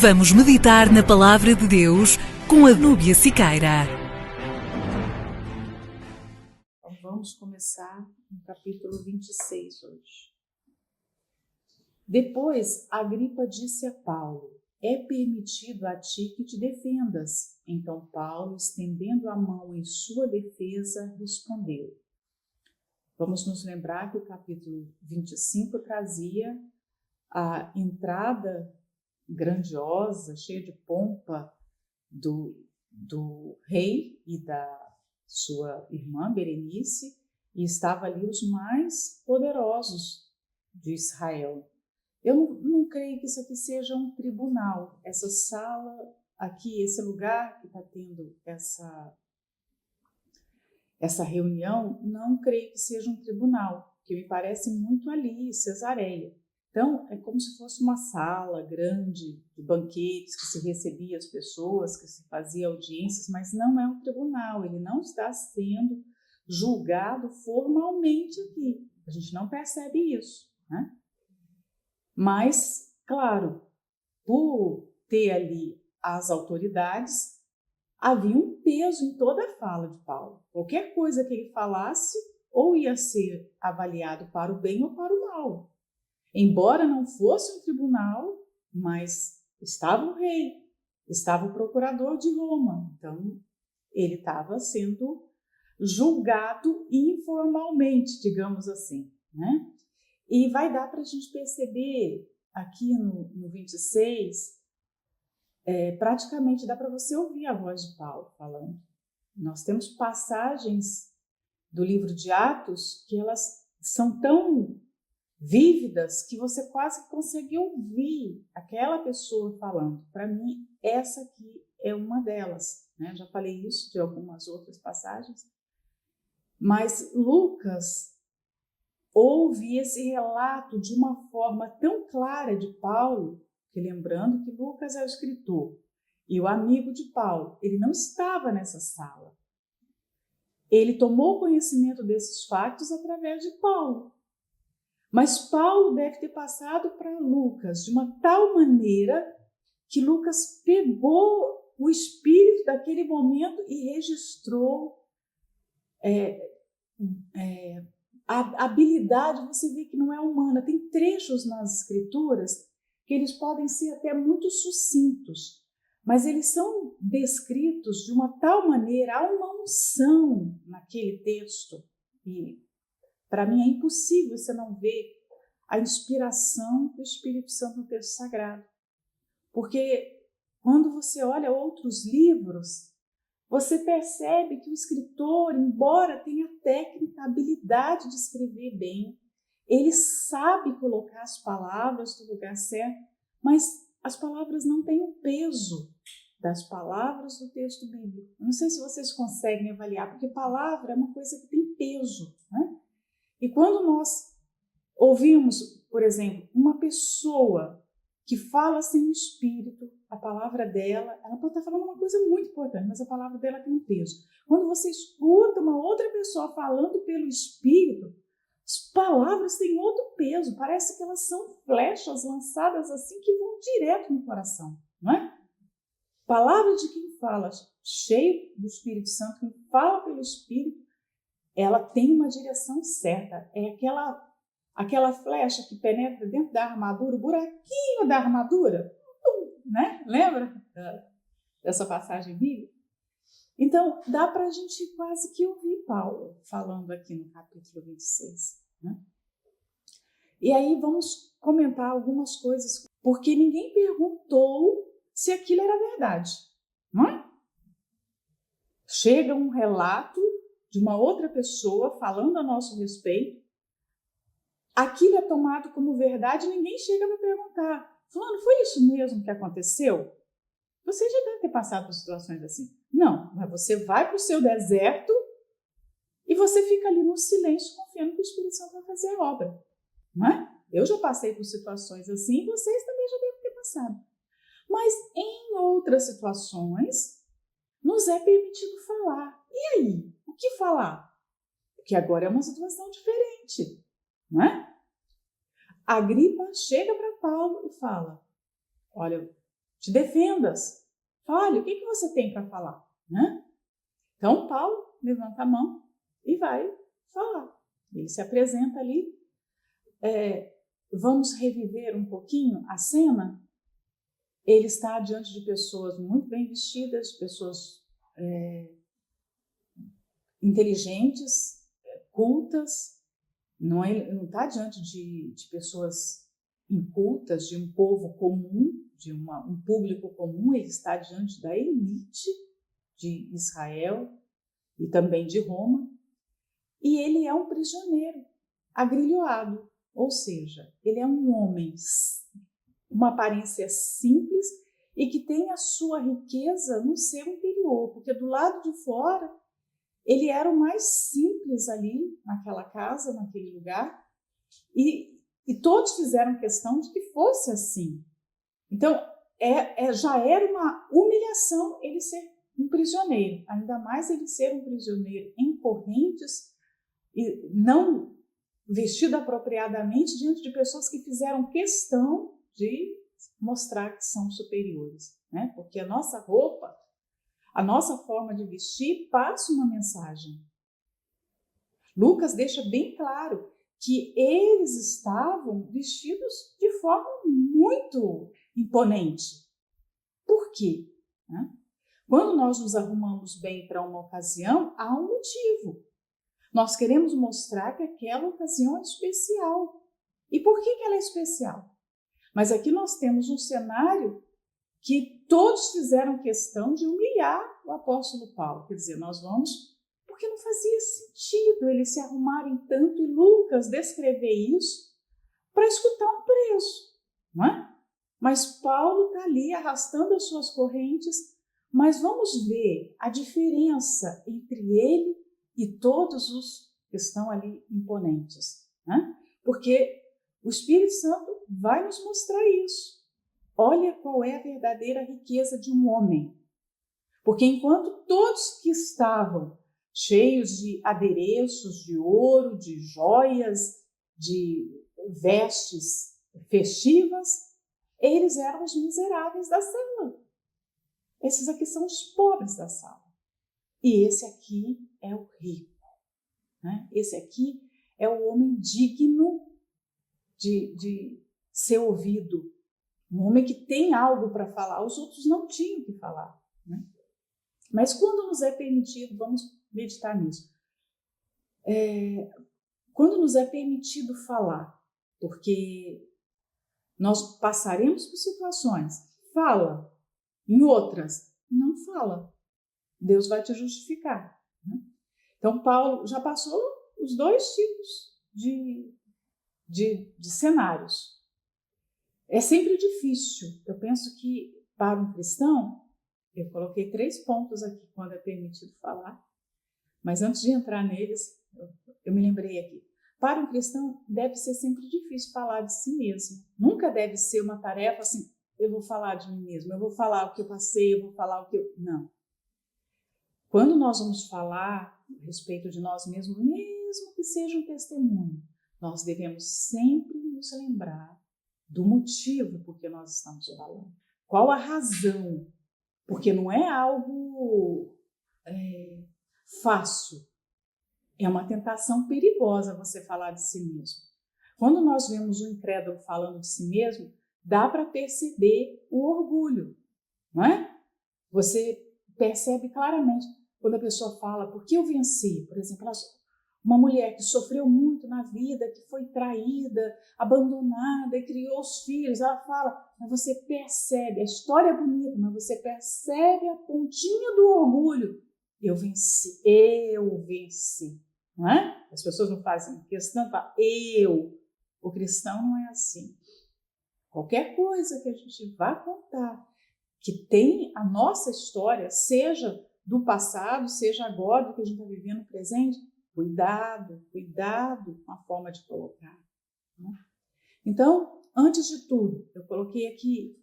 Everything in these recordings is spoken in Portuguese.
Vamos meditar na Palavra de Deus com a Núbia Siqueira. Vamos começar no capítulo 26 hoje. Depois, Agripa disse a Paulo: é permitido a ti que te defendas. Então Paulo, estendendo a mão em sua defesa, respondeu. Vamos nos lembrar que o capítulo 25 trazia a entrada grandiosa, cheia de pompa do rei e da sua irmã Berenice, e estava ali os mais poderosos de Israel. Eu não creio que isso aqui seja um tribunal, essa sala aqui, esse lugar que está tendo essa reunião, não creio que seja um tribunal, que me parece muito ali, Cesareia. Então, é como se fosse uma sala grande de banquetes, que se recebia as pessoas, que se fazia audiências, mas não é um tribunal, ele não está sendo julgado formalmente aqui. A gente não percebe isso, né? Mas, claro, por ter ali as autoridades, havia um peso em toda a fala de Paulo. Qualquer coisa que ele falasse, ou ia ser avaliado para o bem ou para o mal. Embora não fosse um tribunal, mas estava o rei, estava o procurador de Roma. Então, ele estava sendo julgado informalmente, digamos assim, né? E vai dar para a gente perceber aqui no 26, praticamente dá para você ouvir a voz de Paulo falando. Nós temos passagens do livro de Atos que elas são tão vívidas que você quase consegue ouvir aquela pessoa falando. Para mim, essa aqui é uma delas, né? Já falei isso de algumas outras passagens. Mas Lucas ouve esse relato de uma forma tão clara de Paulo, que lembrando que Lucas é o escritor e o amigo de Paulo, ele não estava nessa sala. Ele tomou conhecimento desses fatos através de Paulo. Mas Paulo deve ter passado para Lucas de uma tal maneira que Lucas pegou o espírito daquele momento e registrou a habilidade. Você vê que não é humana. Tem trechos nas escrituras que eles podem ser até muito sucintos, mas eles são descritos de uma tal maneira, há uma unção naquele texto, e para mim é impossível você não ver a inspiração do Espírito Santo no texto sagrado. Porque quando você olha outros livros, você percebe que o escritor, embora tenha técnica, a habilidade de escrever bem, ele sabe colocar as palavras no lugar certo, mas as palavras não têm o peso das palavras do texto bíblico. Eu não sei se vocês conseguem avaliar, porque palavra é uma coisa que tem peso, né? E quando nós ouvimos, por exemplo, uma pessoa que fala sem o espírito, a palavra dela, ela pode estar falando uma coisa muito importante, mas a palavra dela tem um peso. Quando você escuta uma outra pessoa falando pelo espírito, as palavras têm outro peso, parece que elas são flechas lançadas assim que vão direto no coração, não é? Palavra de quem fala cheio do Espírito Santo, quem fala pelo espírito, ela tem uma direção certa, é aquela flecha que penetra dentro da armadura, o buraquinho da armadura, né? Lembra dessa passagem bíblica? Então, dá para a gente quase que ouvir Paulo falando aqui no capítulo 26. Né? E aí vamos comentar algumas coisas, porque ninguém perguntou se aquilo era verdade. Não é? Chega um relato de uma outra pessoa falando a nosso respeito, aquilo é tomado como verdade e ninguém chega para perguntar: fulano, foi isso mesmo que aconteceu? Você já deve ter passado por situações assim. Não, mas você vai para o seu deserto e você fica ali no silêncio confiando que o Espírito Santo vai fazer a obra. Não é? Eu já passei por situações assim e vocês também já devem ter passado. Mas em outras situações, nos é permitido falar. E aí? O que falar? Porque agora é uma situação diferente. Não é? Agripa chega para Paulo e fala: olha, te defendas. Fale, o que você tem para falar? Né? Então, Paulo levanta a mão e vai falar. Ele se apresenta ali. Vamos reviver um pouquinho a cena. Ele está diante de pessoas muito bem vestidas, pessoas inteligentes, cultas. Não está diante de pessoas incultas, de um povo comum, de um público comum. Ele está diante da elite de Israel e também de Roma. E ele é um prisioneiro, agrilhoado. Ou seja, ele é um homem, uma aparência simples e que tem a sua riqueza no seu interior, porque do lado de fora ele era o mais simples ali naquela casa, naquele lugar, e todos fizeram questão de que fosse assim. Então, já era uma humilhação ele ser um prisioneiro, ainda mais ele ser um prisioneiro em correntes e não vestido apropriadamente diante de pessoas que fizeram questão de mostrar que são superiores, né? Porque a nossa roupa, a nossa forma de vestir passa uma mensagem. Lucas deixa bem claro que eles estavam vestidos de forma muito imponente. Por quê? Quando nós nos arrumamos bem para uma ocasião, há um motivo. Nós queremos mostrar que aquela ocasião é especial. E por que ela é especial? Mas aqui nós temos um cenário que todos fizeram questão de humilhar o apóstolo Paulo. Quer dizer, nós vamos porque não fazia sentido eles se arrumarem tanto e Lucas descrever isso para escutar um preço, não é? Mas Paulo está ali arrastando as suas correntes, mas vamos ver a diferença entre ele e todos os que estão ali imponentes, né? Porque o Espírito Santo vai nos mostrar isso. Olha qual é a verdadeira riqueza de um homem. Porque enquanto todos que estavam cheios de adereços, de ouro, de joias, de vestes festivas, eles eram os miseráveis da sala. Esses aqui são os pobres da sala. E esse aqui é o rico, né? Esse aqui é o homem digno de ser ouvido. Um homem que tem algo para falar. Os outros não tinham o que falar, né? Mas quando nos é permitido, vamos meditar nisso. Quando nos é permitido falar, porque nós passaremos por situações, fala, em outras, não fala. Deus vai te justificar, né? Então, Paulo já passou os dois tipos de cenários. É sempre difícil. Eu penso que para um cristão, eu coloquei 3 pontos aqui quando é permitido falar, mas antes de entrar neles, eu me lembrei aqui. Para um cristão, deve ser sempre difícil falar de si mesmo. Nunca deve ser uma tarefa assim, eu vou falar de mim mesmo, eu vou falar o que eu passei, eu vou falar o que eu... Não. Quando nós vamos falar a respeito de nós mesmos, mesmo que seja um testemunho, nós devemos sempre nos lembrar do motivo por que nós estamos falando. Qual a razão? Porque não é algo fácil. É uma tentação perigosa você falar de si mesmo. Quando nós vemos o incrédulo falando de si mesmo, dá para perceber o orgulho, não é? Você percebe claramente quando a pessoa fala, porque eu venci? Por exemplo, uma mulher que sofreu muito na vida, que foi traída, abandonada e criou os filhos, ela fala, mas você percebe, a história é bonita, mas você percebe a pontinha do orgulho. Eu venci, não é? As pessoas não fazem questão, falam, eu. O cristão não é assim. Qualquer coisa que a gente vá contar, que tem a nossa história, seja do passado, seja agora, do que a gente está vivendo no presente, cuidado com a forma de colocar, né? Então, antes de tudo, eu coloquei aqui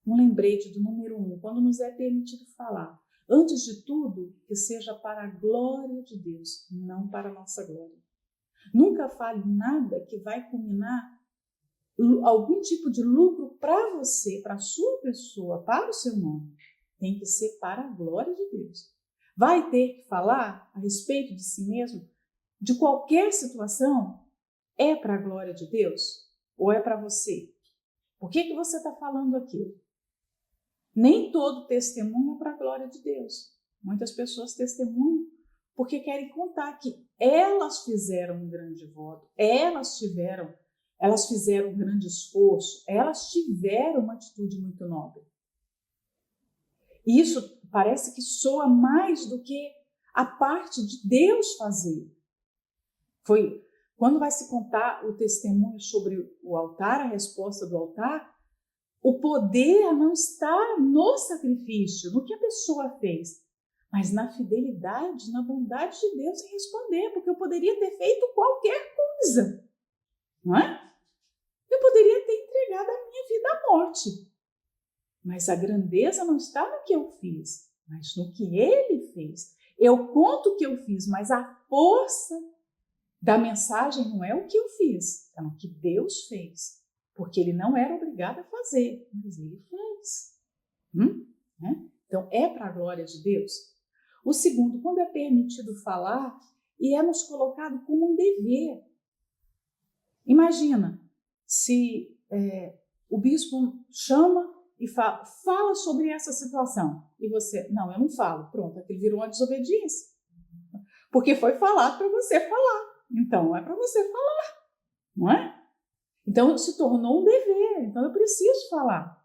um lembrete do número 1, quando nos é permitido falar. Antes de tudo, que seja para a glória de Deus, não para a nossa glória. Nunca fale nada que vai culminar algum tipo de lucro para você, para a sua pessoa, para o seu nome. Tem que ser para a glória de Deus. Vai ter que falar a respeito de si mesmo, de qualquer situação, é para a glória de Deus ou é para você? Por que você está falando aquilo? Nem todo testemunho é para a glória de Deus. Muitas pessoas testemunham porque querem contar que elas fizeram um grande voto, elas fizeram um grande esforço, elas tiveram uma atitude muito nobre. Isso parece que soa mais do que a parte de Deus fazer. Foi quando vai se contar o testemunho sobre o altar, a resposta do altar, o poder não está no sacrifício, no que a pessoa fez, mas na fidelidade, na bondade de Deus em responder, porque eu poderia ter feito qualquer coisa, não é? Eu poderia ter entregado a minha vida à morte, mas a grandeza não está no que eu fiz, mas no que Ele fez. Eu conto o que eu fiz, mas a força da mensagem não é o que eu fiz, é o que Deus fez. Porque ele não era obrigado a fazer, mas ele fez. Né? Então, é para a glória de Deus. O segundo, quando é permitido falar e é nos colocado como um dever. Imagina, se o bispo chama e fala sobre essa situação, e você, não, eu não falo, pronto, aquilo virou uma desobediência. Porque foi falado para você falar, então é para você falar, não é? Então, se tornou um dever. Então, eu preciso falar.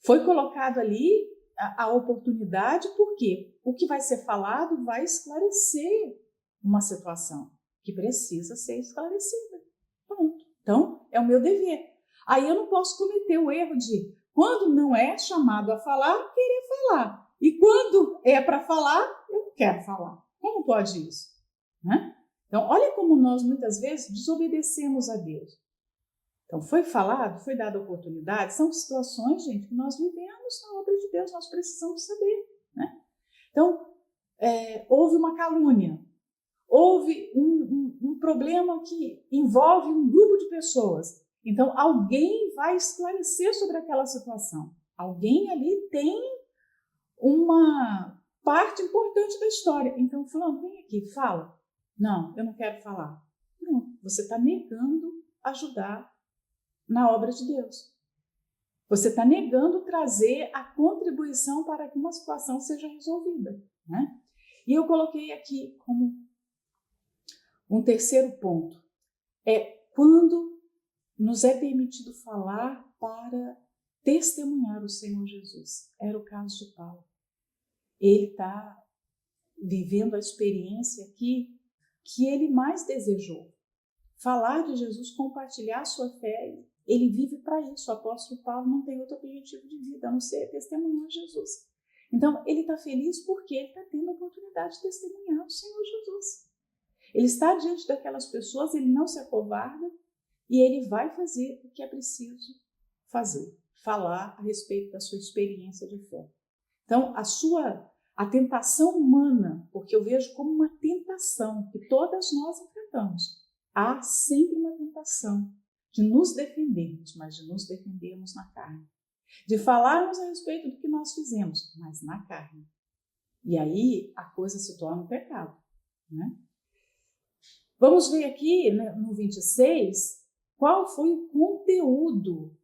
Foi colocado ali a oportunidade, porque o que vai ser falado vai esclarecer uma situação que precisa ser esclarecida. Pronto. Então, é o meu dever. Aí eu não posso cometer o erro de, quando não é chamado a falar, querer falar. E quando é para falar, eu não quero falar. Como pode isso? Né? Então, olha como nós, muitas vezes, desobedecemos a Deus. Então, foi falado, foi dada oportunidade, são situações, gente, que nós vivemos na obra de Deus, nós precisamos saber, né? Então, houve uma calúnia, houve um problema que envolve um grupo de pessoas. Então, alguém vai esclarecer sobre aquela situação. Alguém ali tem uma parte importante da história. Então, fulano, vem aqui, fala. Não, eu não quero falar. Não, você está negando ajudar na obra de Deus. Você está negando trazer a contribuição para que uma situação seja resolvida, né? E eu coloquei aqui como um terceiro ponto. É quando nos é permitido falar para testemunhar o Senhor Jesus. Era o caso de Paulo. Ele está vivendo a experiência aqui que ele mais desejou. Falar de Jesus, compartilhar a sua fé. Ele vive para isso. O apóstolo Paulo não tem outro objetivo de vida a não ser testemunhar Jesus. Então, ele está feliz porque ele está tendo a oportunidade de testemunhar o Senhor Jesus. Ele está diante daquelas pessoas, ele não se acovarda e ele vai fazer o que é preciso fazer. Falar a respeito da sua experiência de fé. Então, a tentação humana, porque eu vejo como uma tentação que todas nós enfrentamos. Há sempre uma tentação de nos defendermos, mas de nos defendermos na carne. De falarmos a respeito do que nós fizemos, mas na carne. E aí a coisa se torna um pecado, né? Vamos ver aqui, né, no 26, qual foi o conteúdo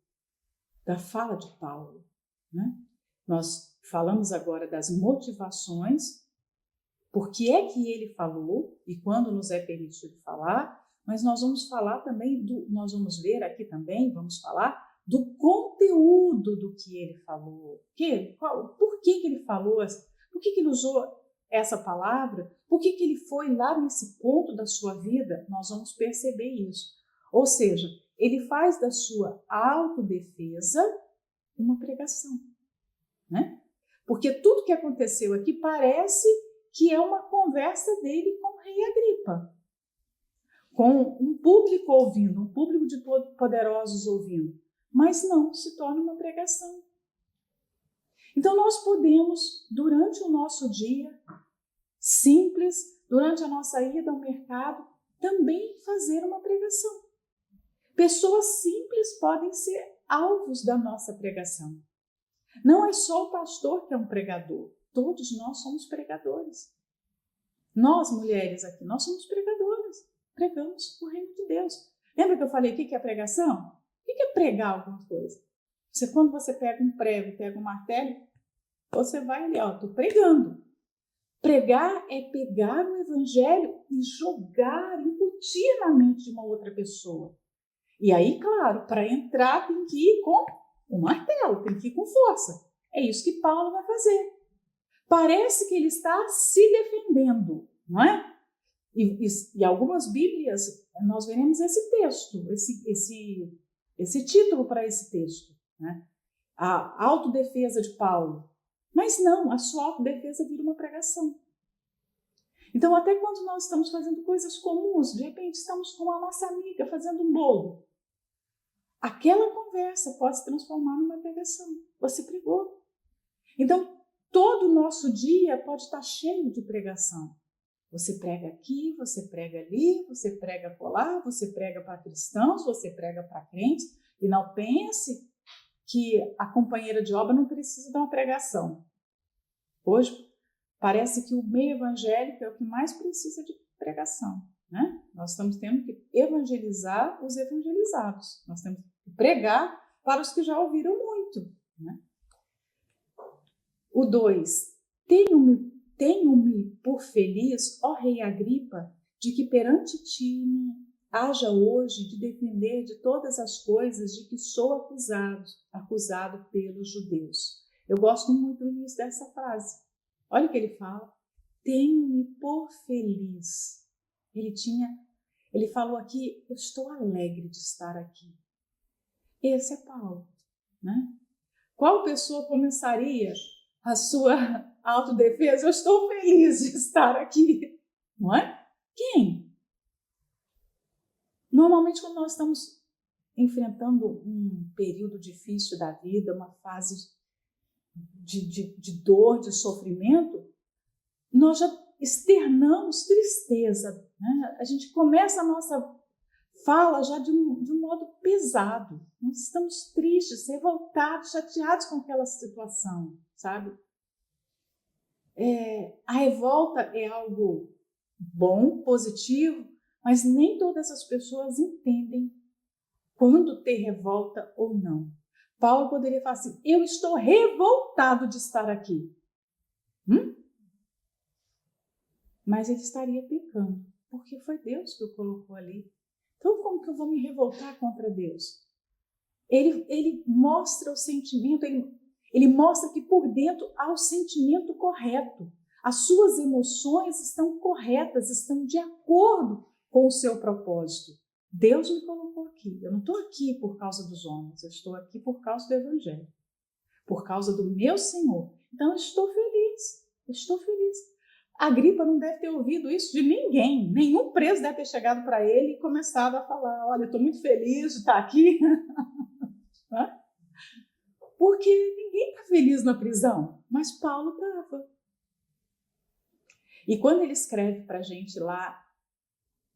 da fala de Paulo, né? Nós falamos agora das motivações, por que é que ele falou e quando nos é permitido falar, mas nós vamos falar também, nós vamos ver aqui também, vamos falar do conteúdo do que ele falou. Por que ele falou, por que ele usou essa palavra, por que ele foi lá nesse ponto da sua vida, nós vamos perceber isso. Ou seja, ele faz da sua autodefesa uma pregação, né? Porque tudo que aconteceu aqui parece que é uma conversa dele com o rei Agripa, com um público ouvindo, um público de poderosos ouvindo, mas não se torna uma pregação. Então nós podemos, durante o nosso dia simples, durante a nossa ida ao mercado, também fazer uma pregação. Pessoas simples podem ser alvos da nossa pregação. Não é só o pastor que é um pregador. Todos nós somos pregadores. Nós, mulheres aqui, nós somos pregadoras. Pregamos o reino de Deus. Lembra que eu falei aqui que é pregação? O que é pregar alguma coisa? Quando você pega um prego, pega um martelo, você vai ali, estou pregando. Pregar é pegar o evangelho e jogar, incutir na mente de uma outra pessoa. E aí, claro, para entrar tem que ir com o martelo, tem que ir com força. É isso que Paulo vai fazer. Parece que ele está se defendendo, não é? E algumas Bíblias, nós veremos esse texto, esse título para esse texto, né? A autodefesa de Paulo. Mas não, a sua autodefesa vira uma pregação. Então, até quando nós estamos fazendo coisas comuns, de repente estamos com a nossa amiga fazendo um bolo, aquela conversa pode se transformar numa pregação. Você pregou. Então, todo o nosso dia pode estar cheio de pregação. Você prega aqui, você prega ali, você prega acolá, você prega para cristãos, você prega para crentes. E não pense que a companheira de obra não precisa de uma pregação. Hoje, parece que o meio evangélico é o que mais precisa de pregação, né? Nós estamos tendo que evangelizar os evangelizados. Nós temos que pregar para os que já ouviram muito, né? O 2. Tenho-me por feliz, ó rei Agripa, de que perante ti haja hoje de defender de todas as coisas de que sou acusado pelos judeus. Eu gosto muito do início dessa frase. Olha o que ele fala. Tenho-me por feliz. Ele falou aqui, eu estou alegre de estar aqui. Esse é Paulo, né? Qual pessoa começaria a sua autodefesa? Eu estou feliz de estar aqui, não é? Quem? Normalmente, quando nós estamos enfrentando um período difícil da vida, uma fase de dor, de sofrimento, nós já externamos tristeza, né? A gente começa a nossa fala já de um modo pesado. Nós estamos tristes, revoltados, chateados com aquela situação, sabe? A revolta é algo bom, positivo, mas nem todas as pessoas entendem quando ter revolta ou não. Paulo poderia falar assim, eu estou revoltado de estar aqui. Mas ele estaria pecando, porque foi Deus que o colocou ali. Então, como que eu vou me revoltar contra Deus? Ele mostra o sentimento, ele mostra que por dentro há o sentimento correto. As suas emoções estão corretas, estão de acordo com o seu propósito. Deus me colocou aqui. Eu não estou aqui por causa dos homens, eu estou aqui por causa do Evangelho, por causa do meu Senhor. Então, eu estou feliz. Agripa não deve ter ouvido isso de ninguém. Nenhum preso deve ter chegado para ele e começado a falar, olha, estou muito feliz de estar aqui. Porque ninguém está feliz na prisão, mas Paulo estava. E quando ele escreve para a gente lá,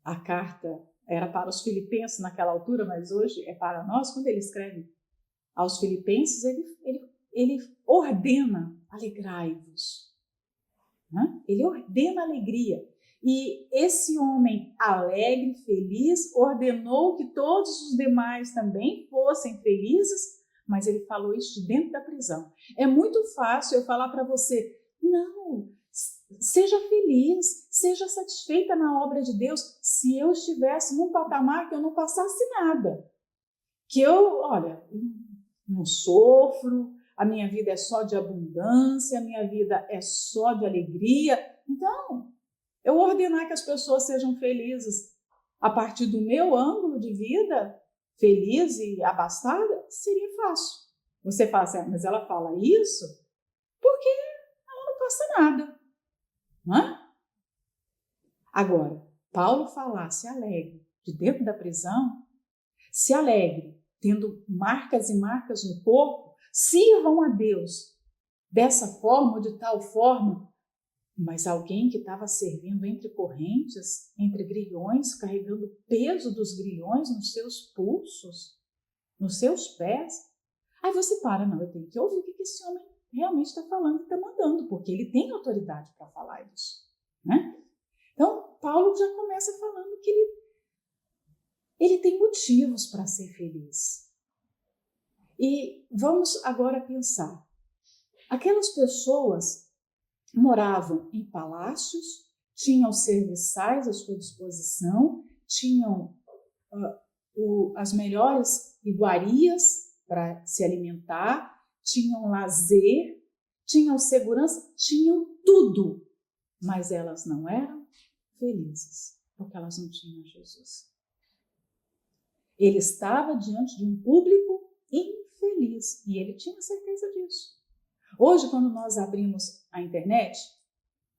a carta era para os filipenses naquela altura, mas hoje é para nós, quando ele escreve aos filipenses, ele ordena, alegrai-vos. Ele ordena alegria. E esse homem alegre, feliz, ordenou que todos os demais também fossem felizes, mas ele falou isso de dentro da prisão. É muito fácil eu falar para você, não, seja feliz, seja satisfeita na obra de Deus, se eu estivesse num patamar que eu não passasse nada. Que eu, olha, não sofro, a minha vida é só de abundância, a minha vida é só de alegria. Então, eu ordenar que as pessoas sejam felizes a partir do meu ângulo de vida, feliz e abastada, seria fácil. Você fala assim, mas ela fala isso porque ela não passa nada. Não é? Agora, Paulo falasse alegre de dentro da prisão, se alegre, tendo marcas e marcas no corpo, sirvam a Deus dessa forma ou de tal forma, Mas alguém que estava servindo entre correntes, entre grilhões, carregando o peso dos grilhões nos seus pulsos, nos seus pés. Aí você para, não, eu tenho que ouvir o que esse homem realmente está falando e está mandando, porque ele tem autoridade para falar isso, né? Então, Paulo já começa falando que ele tem motivos para ser feliz. E vamos agora pensar. Aquelas pessoas moravam em palácios, tinham serviçais à sua disposição, tinham as melhores iguarias para se alimentar, tinham lazer, tinham segurança, tinham tudo, mas elas não eram felizes, porque elas não tinham Jesus. Ele estava diante de um público infeliz e ele tinha certeza disso. Hoje, quando nós abrimos a internet,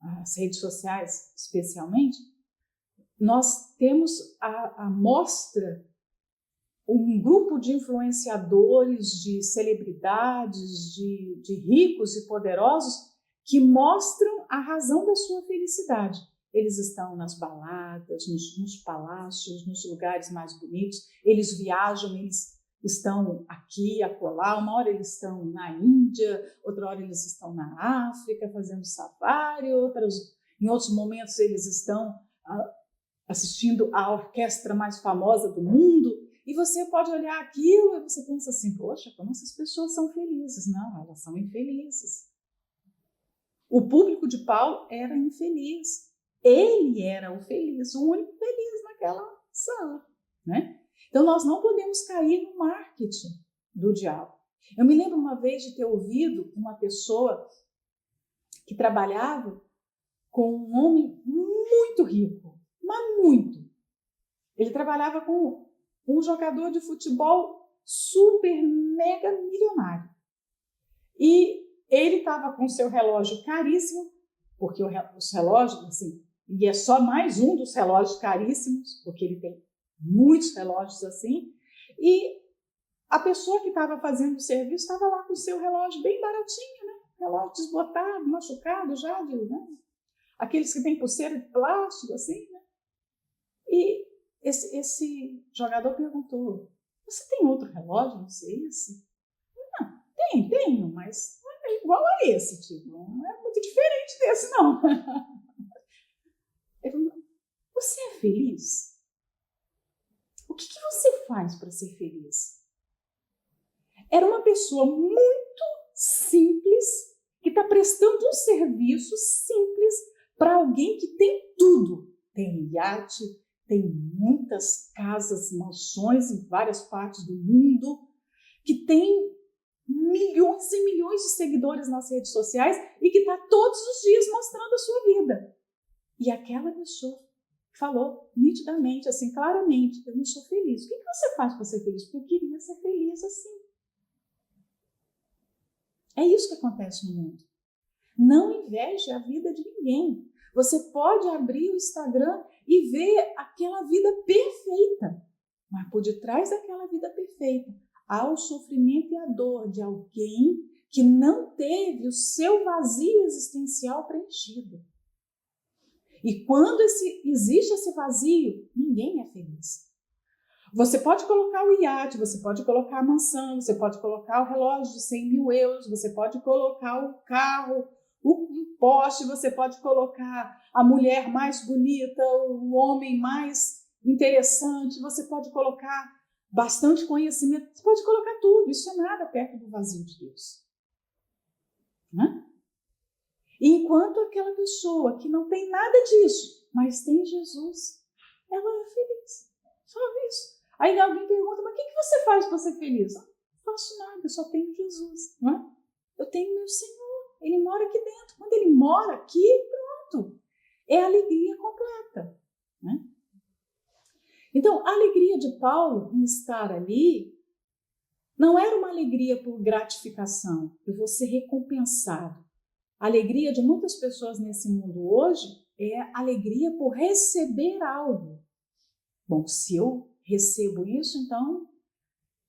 as redes sociais especialmente, nós temos a mostra, um grupo de influenciadores, de celebridades, de ricos e poderosos que mostram a razão da sua felicidade. Eles estão nas baladas, nos palácios, nos lugares mais bonitos, eles viajam, eles estão aqui, acolá, uma hora eles estão na Índia, outra hora eles estão na África fazendo safari, em outros momentos eles estão assistindo a orquestra mais famosa do mundo, e você pode olhar aquilo e você pensa assim, poxa, como essas pessoas são felizes. Não, elas são infelizes. O público de Paulo era infeliz. Ele era o feliz, o único feliz naquela sala, né? Então, nós não podemos cair no marketing do diabo. Eu me lembro uma vez de ter ouvido uma pessoa que trabalhava com um homem muito rico, mas muito. Ele trabalhava com um jogador de futebol super, mega milionário. E ele estava com seu relógio caríssimo, porque os relógios, assim, e é só mais um dos relógios caríssimos, porque ele tem muitos relógios assim, e a pessoa que estava fazendo o serviço estava lá com o seu relógio bem baratinho, né? Relógio desbotado, machucado já, né? Aqueles que tem pulseira de plástico, assim, né? E esse jogador perguntou, você tem outro relógio, não sei esse? Não, tenho, mas não é igual a esse, tipo, não é muito diferente desse, não. Ele falou, você é feliz? O que você faz para ser feliz? Era uma pessoa muito simples, que está prestando um serviço simples para alguém que tem tudo. Tem iate, tem muitas casas, mansões em várias partes do mundo, que tem milhões e milhões de seguidores nas redes sociais e que está todos os dias mostrando a sua vida. E aquela pessoa falou nitidamente, assim, claramente, eu não sou feliz. O que você faz para ser feliz? Porque eu queria ser feliz assim. É isso que acontece no mundo. Não inveje a vida de ninguém. Você pode abrir o Instagram e ver aquela vida perfeita, mas por detrás daquela vida perfeita há o sofrimento e a dor de alguém que não teve o seu vazio existencial preenchido. E quando existe esse vazio, ninguém é feliz. Você pode colocar o iate, você pode colocar a mansão, você pode colocar o relógio de 100 mil euros, você pode colocar o carro, o Porsche, você pode colocar a mulher mais bonita, o homem mais interessante, você pode colocar bastante conhecimento, você pode colocar tudo, isso é nada perto do vazio de Deus. Né? E enquanto aquela pessoa que não tem nada disso, mas tem Jesus, ela é feliz. Só isso. Aí alguém pergunta, mas o que você faz para ser feliz? Não faço nada, eu só tenho Jesus. Não é? Eu tenho meu Senhor, Ele mora aqui dentro. Quando Ele mora aqui, pronto. É a alegria completa. Né? Então, a alegria de Paulo em estar ali não era uma alegria por gratificação, eu vou ser recompensado. A alegria de muitas pessoas nesse mundo hoje é a alegria por receber algo. Bom, se eu recebo isso, então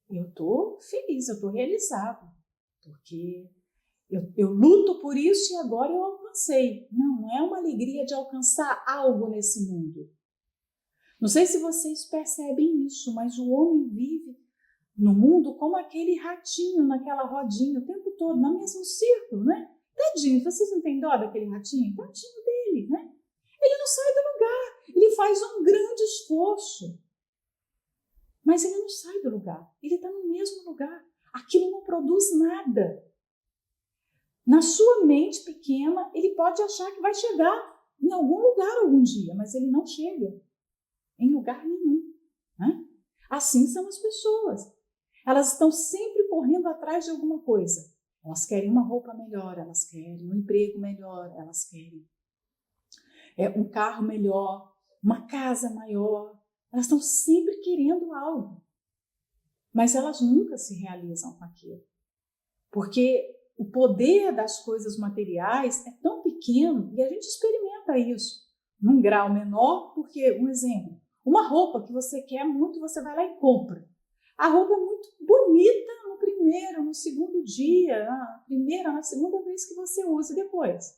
eu estou feliz, eu estou realizado, porque Eu luto por isso e agora eu alcancei. Não é uma alegria de alcançar algo nesse mundo. Não sei se vocês percebem isso, mas o homem vive no mundo como aquele ratinho naquela rodinha o tempo todo, no mesmo círculo, né? Tadinho, vocês não têm dó daquele ratinho? Tadinho dele, né? Ele não sai do lugar, ele faz um grande esforço, mas ele não sai do lugar, ele está no mesmo lugar. Aquilo não produz nada. Na sua mente pequena, ele pode achar que vai chegar em algum lugar algum dia, mas ele não chega em lugar nenhum, né? Assim são as pessoas. Elas estão sempre correndo atrás de alguma coisa. Elas querem uma roupa melhor, elas querem um emprego melhor, elas querem um carro melhor, uma casa maior. Elas estão sempre querendo algo, mas elas nunca se realizam com aquilo, porque o poder das coisas materiais é tão pequeno e a gente experimenta isso num grau menor, porque, um exemplo, uma roupa que você quer muito, você vai lá e compra. A roupa é muito bonita no primeiro, no segundo dia, na primeira, na segunda vez que você usa, e depois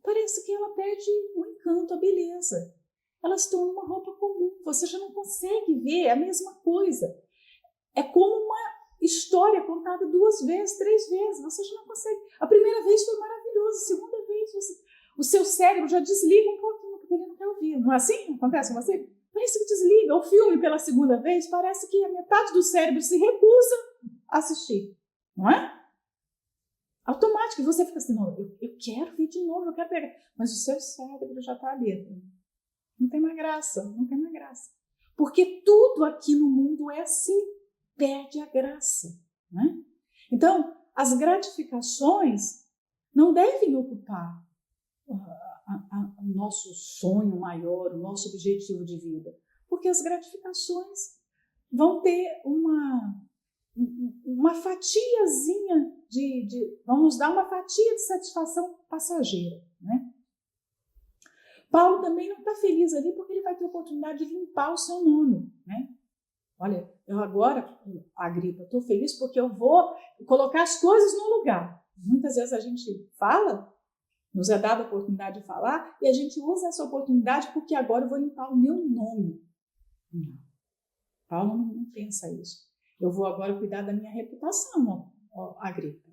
parece que ela perde o encanto, a beleza. Elas estão numa roupa comum, você já não consegue ver a mesma coisa. É como uma história contada 2 vezes, 3 vezes, você já não consegue. A primeira vez foi maravilhosa, a segunda vez o seu cérebro já desliga um pouquinho, porque ele não quer ouvir. Não é assim? Acontece com você? Parece que desliga. O filme, pela segunda vez, parece que a metade do cérebro se recusa a assistir. Não é? Automático. E você fica assim, não, eu quero ver de novo, eu quero pegar. Mas o seu cérebro já está ali. Não tem mais graça, não tem mais graça. Porque tudo aqui no mundo é assim. Perde a graça. Né? Então, as gratificações não devem ocupar o nosso sonho maior, o nosso objetivo de vida. Porque as gratificações vão ter uma fatiazinha vão nos dar uma fatia de satisfação passageira. Né? Paulo também não está feliz ali porque ele vai ter a oportunidade de limpar o seu nome. Né? Olha, eu agora, Agripa, estou feliz porque eu vou colocar as coisas no lugar. Muitas vezes a gente fala, nos é dada a oportunidade de falar, e a gente usa essa oportunidade porque agora eu vou limpar o meu nome. Não. Paulo não pensa isso. Eu vou agora cuidar da minha reputação, Agripa.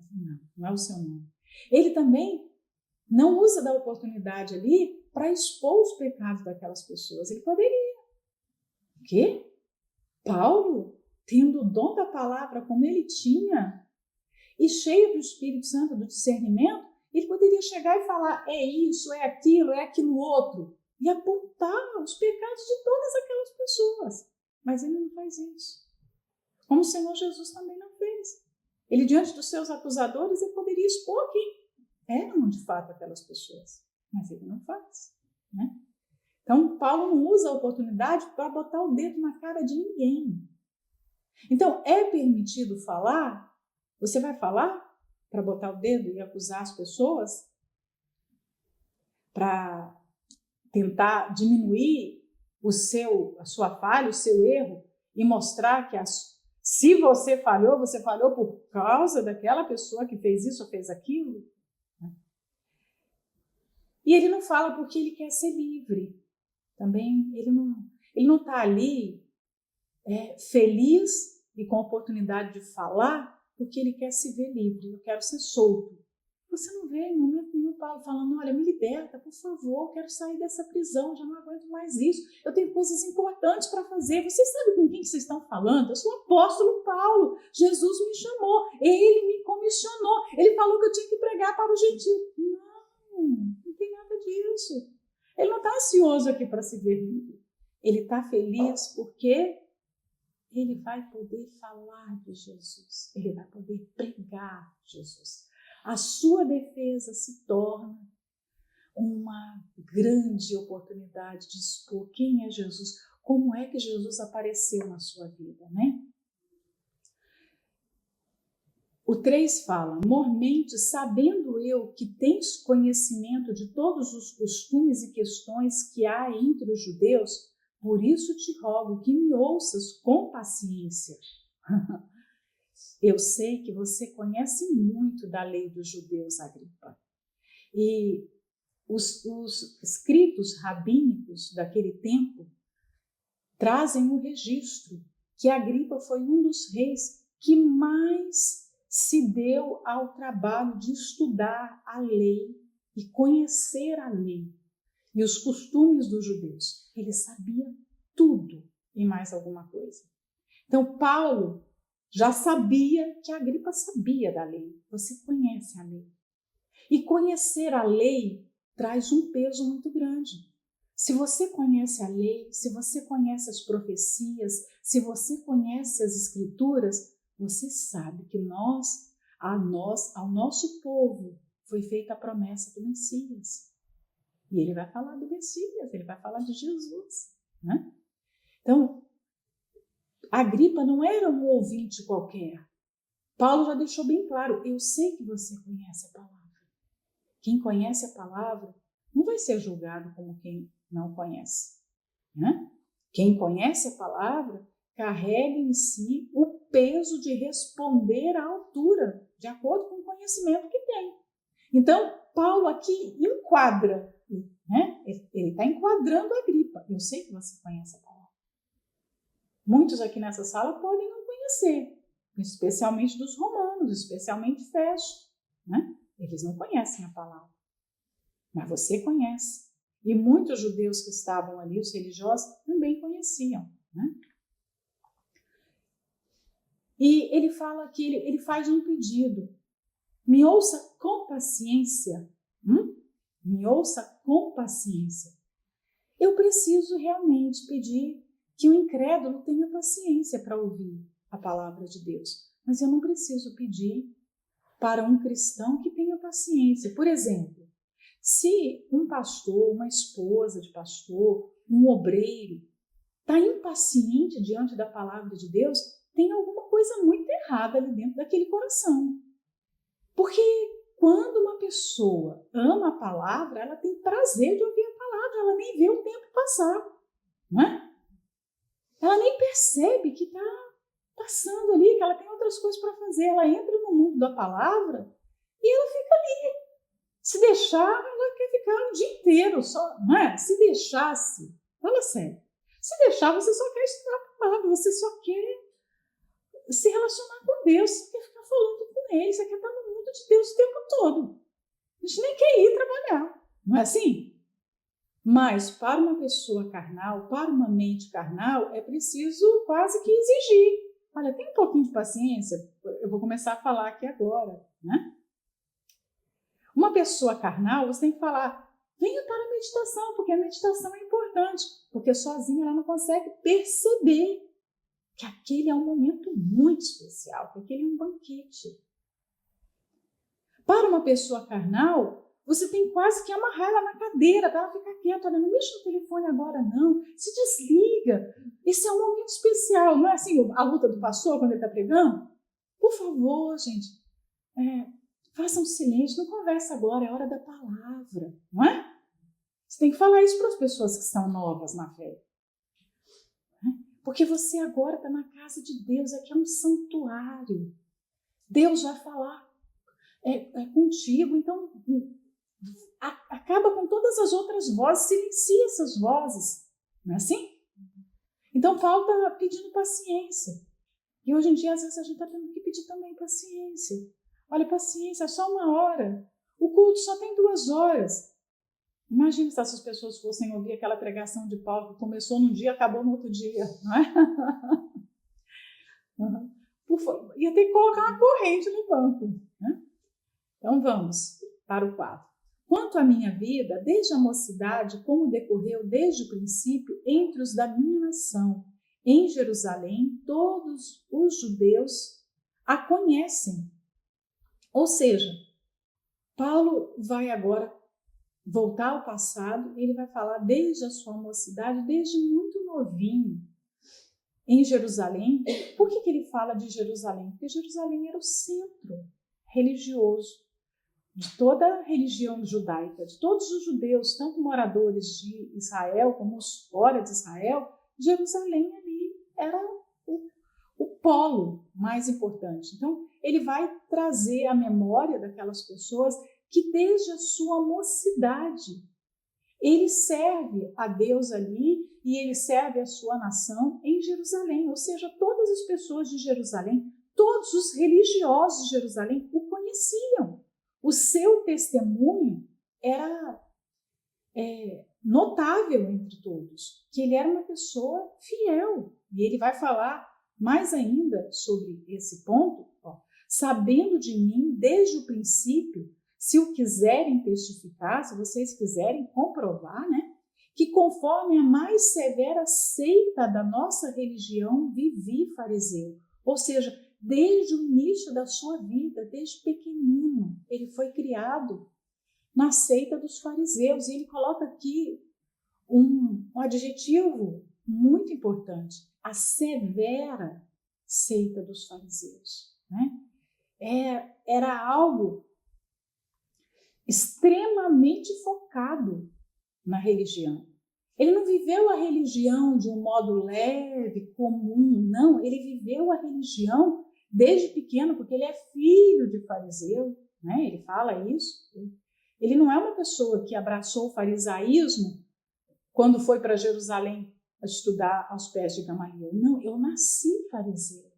Não é o seu nome. Ele também não usa da oportunidade ali para expor os pecados daquelas pessoas. Ele poderia. O quê? Paulo, tendo o dom da palavra como ele tinha, e cheio do Espírito Santo, do discernimento, ele poderia chegar e falar, é isso, é aquilo outro, e apontar os pecados de todas aquelas pessoas. Mas ele não faz isso. Como o Senhor Jesus também não fez. Ele, diante dos seus acusadores, ele poderia expor quem eram de fato aquelas pessoas. Mas ele não faz. Né? Então, Paulo não usa a oportunidade para botar o dedo na cara de ninguém. Então, é permitido falar? Você vai falar para botar o dedo e acusar as pessoas? Para tentar diminuir a sua falha, o seu erro e mostrar que se você falhou por causa daquela pessoa que fez isso ou fez aquilo? E ele não fala porque ele quer ser livre. Também ele não está ali feliz e com a oportunidade de falar porque ele quer se ver livre. Eu quero ser solto. Você não vê em momento nenhum Paulo falando, olha, me liberta, por favor, eu quero sair dessa prisão, já não aguento mais isso, eu tenho coisas importantes para fazer. Vocês sabem com quem vocês estão falando? Eu sou o apóstolo Paulo, Jesus me chamou, ele me comissionou, ele falou que eu tinha que pregar para o gentio. Não tem nada disso. Ele não está ansioso aqui para se ver livre. Ele está feliz porque ele vai poder falar de Jesus, ele vai poder pregar Jesus. A sua defesa se torna uma grande oportunidade de expor quem é Jesus, como é que Jesus apareceu na sua vida, né? O 3 fala, mormente, sabendo eu que tens conhecimento de todos os costumes e questões que há entre os judeus, por isso te rogo que me ouças com paciência. Eu sei que você conhece muito da lei dos judeus, Agripa. E os escritos rabínicos daquele tempo trazem um registro que Agripa foi um dos reis que mais se deu ao trabalho de estudar a lei e conhecer a lei e os costumes dos judeus. Ele sabia tudo e mais alguma coisa. Então, Paulo já sabia que Agripa sabia da lei. Você conhece a lei. E conhecer a lei traz um peso muito grande. Se você conhece a lei, se você conhece as profecias, se você conhece as escrituras, você sabe que ao nosso povo, foi feita a promessa do Messias. E ele vai falar do Messias, ele vai falar de Jesus, né? Então, Agripa não era um ouvinte qualquer. Paulo já deixou bem claro, eu sei que você conhece a palavra. Quem conhece a palavra não vai ser julgado como quem não conhece, né? Quem conhece a palavra carrega em si o peso de responder à altura, de acordo com o conhecimento que tem. Então, Paulo aqui enquadra, né? Ele está enquadrando Agripa. Eu sei que você conhece a palavra. Muitos aqui nessa sala podem não conhecer, especialmente dos romanos, especialmente Festo, né? Eles não conhecem a palavra, mas você conhece. E muitos judeus que estavam ali, os religiosos, também conheciam, né? E ele fala que ele faz um pedido. Me ouça com paciência. Me ouça com paciência. Eu preciso realmente pedir que o incrédulo tenha paciência para ouvir a palavra de Deus. Mas eu não preciso pedir para um cristão que tenha paciência. Por exemplo, se um pastor, uma esposa de pastor, um obreiro, está impaciente diante da palavra de Deus, tem alguma coisa muito errada ali dentro daquele coração. Porque quando uma pessoa ama a palavra, ela tem prazer de ouvir a palavra, ela nem vê o tempo passar, não é? Ela nem percebe que está passando ali, que ela tem outras coisas para fazer. Ela entra no mundo da palavra e ela fica ali. Se deixar, ela quer ficar o dia inteiro só, não é? Se deixasse, fala sério, se deixar, você só quer estudar a palavra, você só quer se relacionar com Deus, você quer ficar falando com Ele, você quer estar no mundo de Deus o tempo todo. A gente nem quer ir trabalhar, não é assim? Mas para uma pessoa carnal, para uma mente carnal, é preciso quase que exigir. Olha, tem um pouquinho de paciência, eu vou começar a falar aqui agora, né? Uma pessoa carnal, você tem que falar, venha para a meditação, porque a meditação é importante, porque sozinha ela não consegue perceber que aquele é um momento muito especial, que aquele é um banquete. Para uma pessoa carnal, você tem quase que amarrar ela na cadeira para ela ficar quieta. Olha, não mexa no telefone agora, não. Se desliga. Esse é um momento especial. Não é assim a luta do pastor quando ele está pregando? Por favor, gente, faça um silêncio. Não conversa agora, é hora da palavra. Não é? Você tem que falar isso para as pessoas que são novas na fé. Porque você agora está na casa de Deus. Aqui é um santuário. Deus vai falar contigo. Então, acaba com todas as outras vozes, silencia essas vozes, não é assim? Então Paulo está pedindo paciência, e hoje em dia às vezes a gente está tendo que pedir também paciência. Olha, paciência, é só 1 hora, o culto só tem 2 horas. Imagina se essas pessoas fossem ouvir aquela pregação de Paulo que começou num dia e acabou no outro dia, não é? Ia ter que colocar uma corrente no banco, né? Então vamos para o 4. Quanto à minha vida, desde a mocidade, como decorreu desde o princípio entre os da minha nação, em Jerusalém, todos os judeus a conhecem. Ou seja, Paulo vai agora voltar ao passado, ele vai falar desde a sua mocidade, desde muito novinho, em Jerusalém. Por que ele fala de Jerusalém? Porque Jerusalém era o centro religioso de toda a religião judaica, de todos os judeus, tanto moradores de Israel como os fora de Israel. Jerusalém ali era o polo mais importante. Então, ele vai trazer a memória daquelas pessoas que desde a sua mocidade ele serve a Deus ali e ele serve a sua nação em Jerusalém. Ou seja, todas as pessoas de Jerusalém, todos os religiosos de Jerusalém o conheciam. O seu testemunho era notável entre todos, que ele era uma pessoa fiel. E ele vai falar mais ainda sobre esse ponto, sabendo de mim desde o princípio, se o quiserem testificar, se vocês quiserem comprovar, né, que conforme a mais severa seita da nossa religião, vivi fariseu. Ou seja, desde o início da sua vida, desde pequenino, ele foi criado na seita dos fariseus. E ele coloca aqui um adjetivo muito importante, a severa seita dos fariseus, né? Era algo extremamente focado na religião. Ele não viveu a religião de um modo leve, comum, não. Ele viveu a religião desde pequeno, porque ele é filho de fariseu, né? Ele fala isso. Ele não é uma pessoa que abraçou o farisaísmo quando foi para Jerusalém estudar aos pés de Gamaliel. Não, eu nasci fariseu.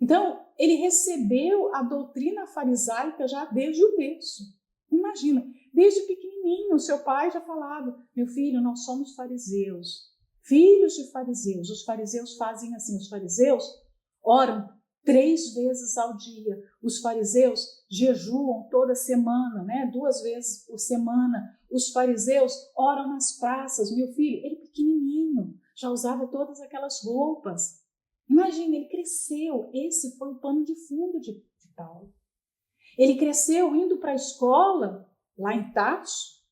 Então, ele recebeu a doutrina farisaica já desde o berço. Imagina, desde pequenininho, seu pai já falava: meu filho, nós somos fariseus, filhos de fariseus. Os fariseus fazem assim, os fariseus oram 3 vezes ao dia. Os fariseus jejuam toda semana, né? 2 vezes por semana. Os fariseus oram nas praças. Meu filho, ele pequenininho, já usava todas aquelas roupas. Imagina, ele cresceu. Esse foi o pano de fundo de Paulo. Ele cresceu indo para a escola, lá em Tarso,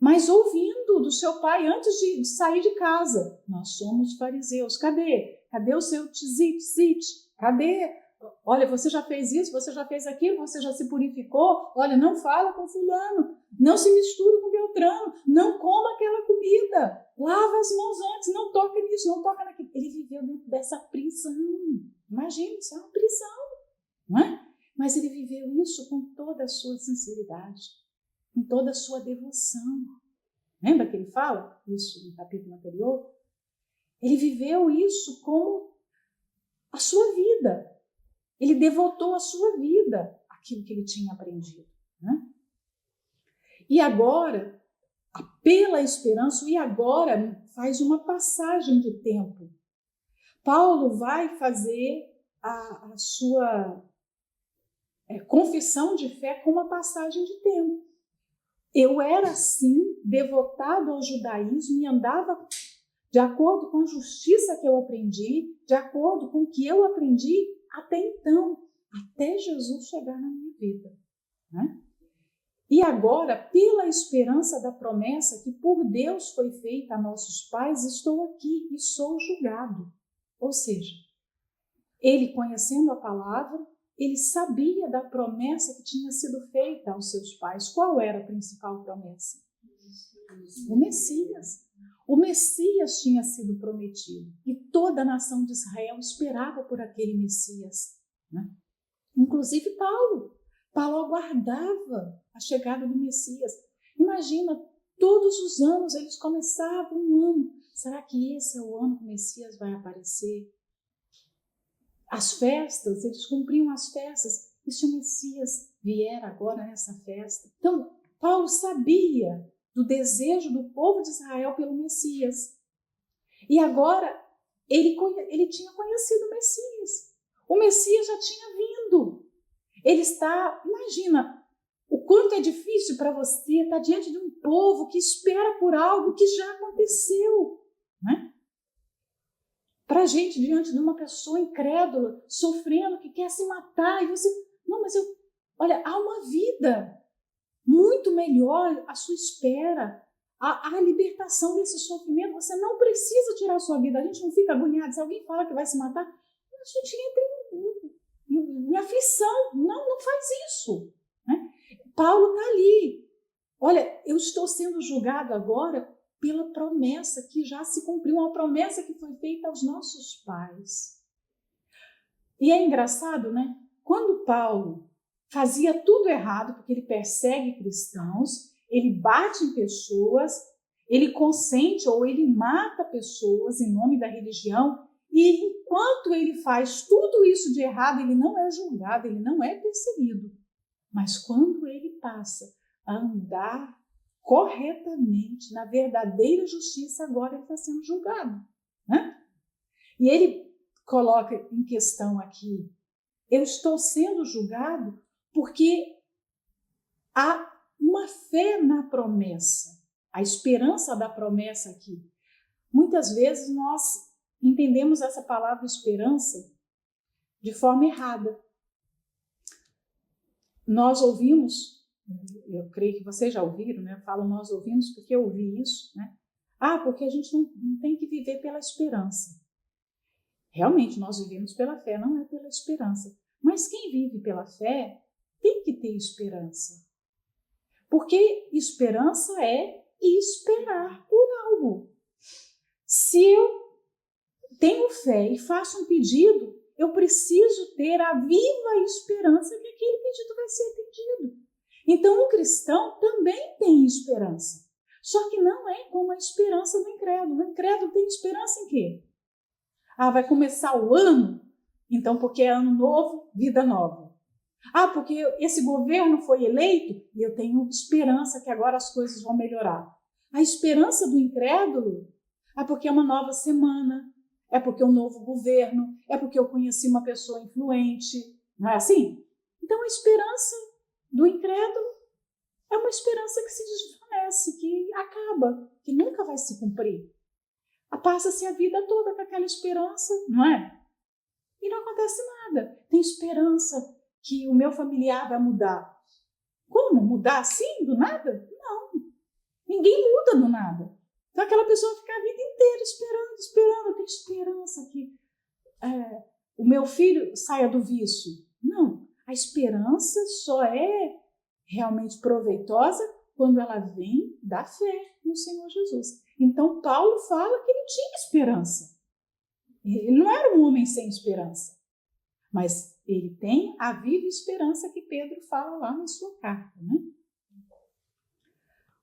mas ouvindo do seu pai antes de sair de casa: nós somos fariseus. Cadê? Cadê o seu tzit? Cadê? Olha, você já fez isso, você já fez aquilo, você já se purificou. Olha, não fala com fulano, não se misture com Beltrano, não coma aquela comida, lava as mãos antes, não toca nisso, não toca naquilo. Ele viveu dentro dessa prisão. Imagina, isso é uma prisão, não é? Mas ele viveu isso com toda a sua sinceridade, com toda a sua devoção. Lembra que ele fala isso no capítulo anterior? Ele viveu isso como a sua vida. Ele devotou a sua vida àquilo que ele tinha aprendido, né? E agora, pela esperança, e agora faz uma passagem de tempo. Paulo vai fazer a sua confissão de fé com uma passagem de tempo. Eu era, sim, devotado ao judaísmo e andava de acordo com a justiça que eu aprendi, de acordo com o que eu aprendi até então, até Jesus chegar na minha vida, né? E agora, pela esperança da promessa que por Deus foi feita a nossos pais, estou aqui e sou julgado. Ou seja, ele, conhecendo a palavra, ele sabia da promessa que tinha sido feita aos seus pais. Qual era a principal promessa? O Messias. O Messias tinha sido prometido e toda a nação de Israel esperava por aquele Messias, né? Inclusive Paulo. Paulo aguardava a chegada do Messias. Imagina, todos os anos eles começavam um ano. Será que esse é o ano que o Messias vai aparecer? As festas, eles cumpriam as festas. E se o Messias vier agora nessa festa? Então, Paulo sabia do desejo do povo de Israel pelo Messias. E agora, ele tinha conhecido o Messias. O Messias já tinha vindo. Ele está, imagina, o quanto é difícil para você estar diante de um povo que espera por algo que já aconteceu, né? Para a gente, diante de uma pessoa incrédula, sofrendo, que quer se matar, e você, não, mas olha, há uma vida muito melhor à sua espera, a libertação desse sofrimento. Você não precisa tirar a sua vida. A gente não fica agoniado. Se alguém fala que vai se matar, a gente entra em aflição. Não faz isso, né? Paulo está ali. Olha, eu estou sendo julgado agora pela promessa que já se cumpriu, uma promessa que foi feita aos nossos pais. E é engraçado, né? Quando Paulo fazia tudo errado, porque ele persegue cristãos, ele bate em pessoas, ele consente ou ele mata pessoas em nome da religião, e enquanto ele faz tudo isso de errado, ele não é julgado, ele não é perseguido. Mas quando ele passa a andar corretamente, na verdadeira justiça, agora ele está sendo julgado, né? E ele coloca em questão aqui, eu estou sendo julgado porque há uma fé na promessa, a esperança da promessa aqui. Muitas vezes nós entendemos essa palavra esperança de forma errada. Nós ouvimos, eu creio que vocês já ouviram, né? Eu falo nós ouvimos porque eu ouvi isso, né? Porque a gente não tem que viver pela esperança. Realmente, nós vivemos pela fé, não é pela esperança. Mas quem vive pela fé tem que ter esperança. Porque esperança é esperar por algo. Se eu tenho fé e faço um pedido, eu preciso ter a viva esperança que aquele pedido vai ser atendido. Então, o cristão também tem esperança. Só que não é como a esperança do incrédulo. O incrédulo tem esperança em quê? Vai começar o ano? Então, porque é ano novo, vida nova. Porque esse governo foi eleito e eu tenho esperança que agora as coisas vão melhorar. A esperança do incrédulo porque é uma nova semana, é porque é um novo governo, é porque eu conheci uma pessoa influente, não é assim? Então a esperança do incrédulo é uma esperança que se desvanece, que acaba, que nunca vai se cumprir. Passa-se a vida toda com aquela esperança, não é? E não acontece nada. Tem esperança que o meu familiar vai mudar. Como? Mudar assim, do nada? Não. Ninguém muda do nada. Então aquela pessoa fica a vida inteira esperando. Eu tenho esperança que o meu filho saia do vício. Não. A esperança só é realmente proveitosa quando ela vem da fé no Senhor Jesus. Então Paulo fala que ele tinha esperança. Ele não era um homem sem esperança. Mas ele tem a viva esperança que Pedro fala lá na sua carta, né?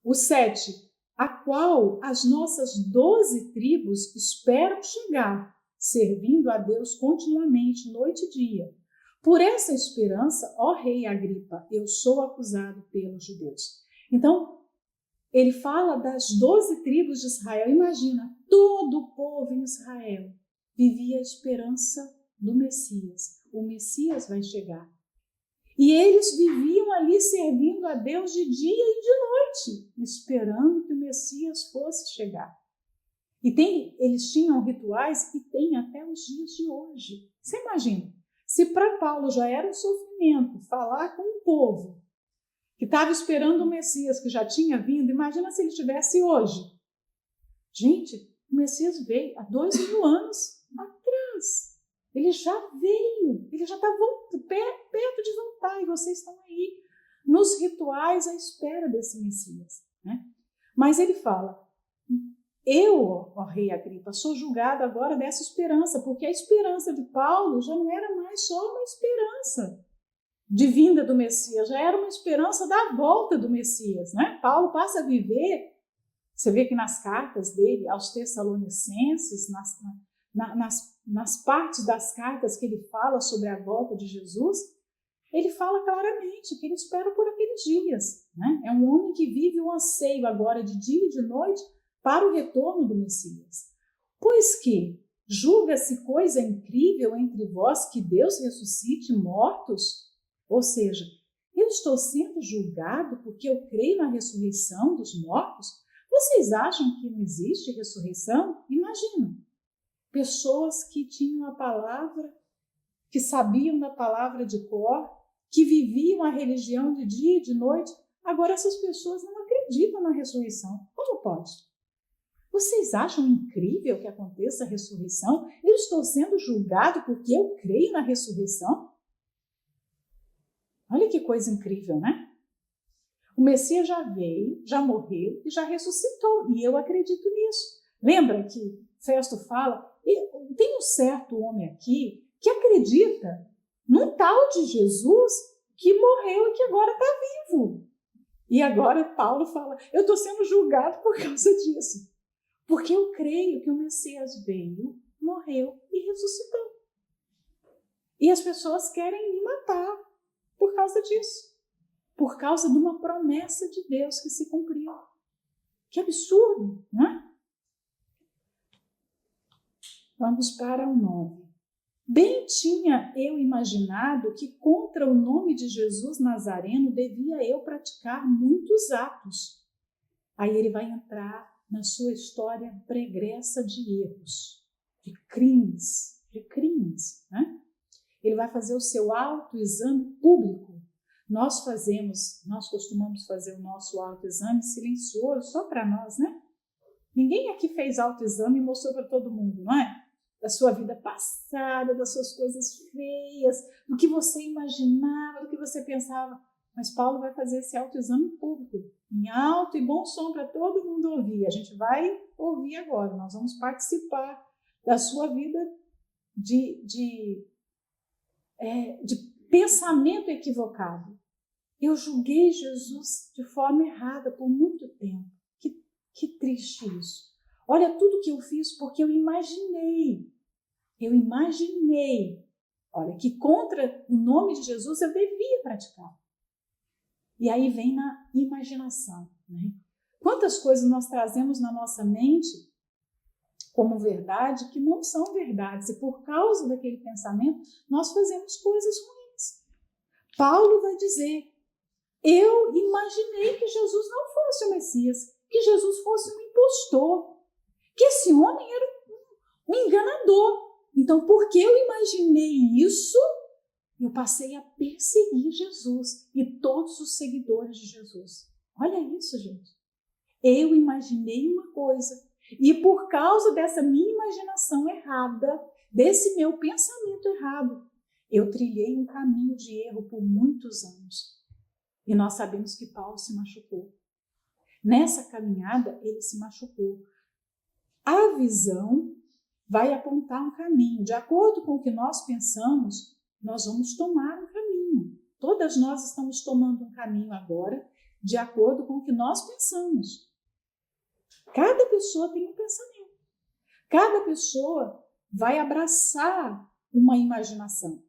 O 7, a qual as nossas 12 tribos esperam chegar, servindo a Deus continuamente, noite e dia. Por essa esperança, ó rei Agripa, eu sou acusado pelos judeus. Então, ele fala das 12 tribos de Israel. Imagina, todo o povo em Israel vivia a esperança do Messias. O Messias vai chegar. E eles viviam ali servindo a Deus de dia e de noite, esperando que o Messias fosse chegar. E eles tinham rituais e têm até os dias de hoje. Você imagina, se para Paulo já era um sofrimento falar com um povo que estava esperando o Messias, que já tinha vindo, imagina se ele estivesse hoje. Gente, o Messias veio há 2000 anos atrás. Ele já veio, ele já está perto de voltar e vocês estão aí nos rituais à espera desse Messias, né? Mas ele fala, eu, ó rei Agripa, sou julgado agora dessa esperança, porque a esperança de Paulo já não era mais só uma esperança de vinda do Messias, já era uma esperança da volta do Messias, né? Paulo passa a viver, você vê que nas cartas dele aos Tessalonicenses, nas partes das cartas que ele fala sobre a volta de Jesus, ele fala claramente que ele espera por aqueles dias, né? É um homem que vive o anseio agora de dia e de noite para o retorno do Messias. Pois que julga-se coisa incrível entre vós que Deus ressuscite mortos? Ou seja, eu estou sendo julgado porque eu creio na ressurreição dos mortos? Vocês acham que não existe ressurreição? Imagina. Pessoas que tinham a palavra, que sabiam da palavra de cor, que viviam a religião de dia e de noite. Agora essas pessoas não acreditam na ressurreição. Como pode? Vocês acham incrível que aconteça a ressurreição? Eu estou sendo julgado porque eu creio na ressurreição? Olha que coisa incrível, né? O Messias já veio, já morreu e já ressuscitou. E eu acredito nisso. Lembra que Festo fala, tem um certo homem aqui que acredita num tal de Jesus que morreu e que agora está vivo. E agora Paulo fala, eu estou sendo julgado por causa disso. Porque eu creio que o Messias veio, morreu e ressuscitou. E as pessoas querem me matar por causa disso. Por causa de uma promessa de Deus que se cumpriu. Que absurdo, não é? Vamos para o 9. Bem tinha eu imaginado que contra o nome de Jesus Nazareno devia eu praticar muitos atos. Aí ele vai entrar na sua história pregressa de erros, de crimes, né? Ele vai fazer o seu autoexame público. Nós costumamos fazer o nosso autoexame silencioso, só para nós, né? Ninguém aqui fez autoexame e mostrou para todo mundo, não é? Da sua vida passada, das suas coisas feias, do que você imaginava, do que você pensava. Mas Paulo vai fazer esse autoexame público, em alto e bom som para todo mundo ouvir. A gente vai ouvir agora, nós vamos participar da sua vida de pensamento equivocado. Eu julguei Jesus de forma errada por muito tempo. Que triste isso. Olha tudo que eu fiz porque eu imaginei, olha, que contra o nome de Jesus eu devia praticar. E aí vem na imaginação, né? Quantas coisas nós trazemos na nossa mente como verdade que não são verdades, e por causa daquele pensamento nós fazemos coisas ruins. Paulo vai dizer, eu imaginei que Jesus não fosse o Messias, que Jesus fosse um impostor, que esse homem era um enganador. Então, porque eu imaginei isso, eu passei a perseguir Jesus e todos os seguidores de Jesus. Olha isso, gente. Eu imaginei uma coisa e por causa dessa minha imaginação errada, desse meu pensamento errado, eu trilhei um caminho de erro por muitos anos. E nós sabemos que Paulo se machucou. Nessa caminhada, ele se machucou. A visão vai apontar um caminho. De acordo com o que nós pensamos, nós vamos tomar um caminho. Todas nós estamos tomando um caminho agora, de acordo com o que nós pensamos. Cada pessoa tem um pensamento. Cada pessoa vai abraçar uma imaginação.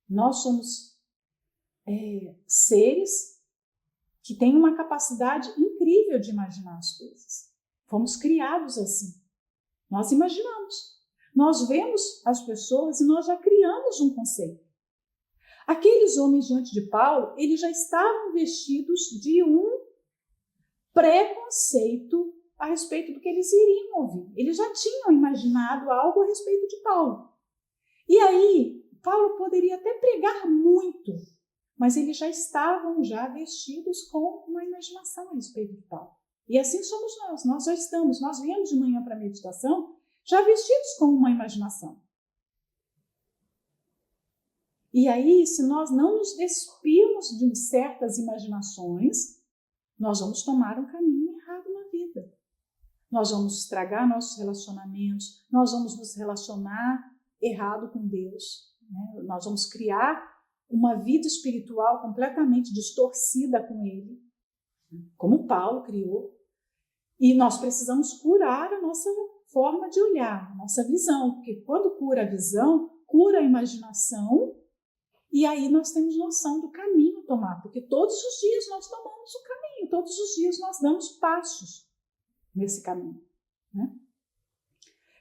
Nós somos seres que têm uma capacidade incrível de imaginar as coisas. Fomos criados assim. Nós imaginamos. Nós vemos as pessoas e nós já criamos um conceito. Aqueles homens diante de Paulo, eles já estavam vestidos de um preconceito a respeito do que eles iriam ouvir. Eles já tinham imaginado algo a respeito de Paulo. E aí, Paulo poderia até pregar muito, mas eles já estavam vestidos com uma imaginação a respeito de Paulo. E assim somos nós já estamos, nós viemos de manhã para a meditação, já vestidos com uma imaginação. E aí, se nós não nos despirmos de certas imaginações, nós vamos tomar um caminho errado na vida. Nós vamos estragar nossos relacionamentos, nós vamos nos relacionar errado com Deus, né? Nós vamos criar uma vida espiritual completamente distorcida com Ele, como Paulo criou. E nós precisamos curar a nossa forma de olhar, a nossa visão, porque quando cura a visão, cura a imaginação, e aí nós temos noção do caminho a tomar, porque todos os dias nós tomamos o caminho, todos os dias nós damos passos nesse caminho, né?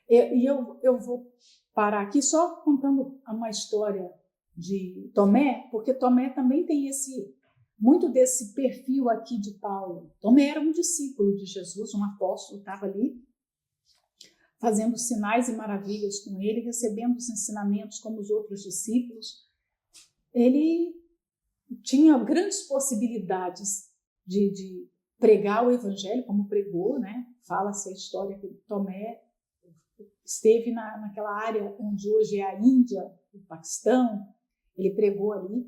E eu vou parar aqui só contando uma história de Tomé, porque Tomé também tem muito desse perfil aqui de Paulo. Tomé era um discípulo de Jesus, um apóstolo, estava ali fazendo sinais e maravilhas com ele, recebendo os ensinamentos como os outros discípulos. Ele tinha grandes possibilidades de pregar o evangelho, como pregou, né? Fala-se a história que Tomé esteve naquela área onde hoje é a Índia, o Paquistão, ele pregou ali.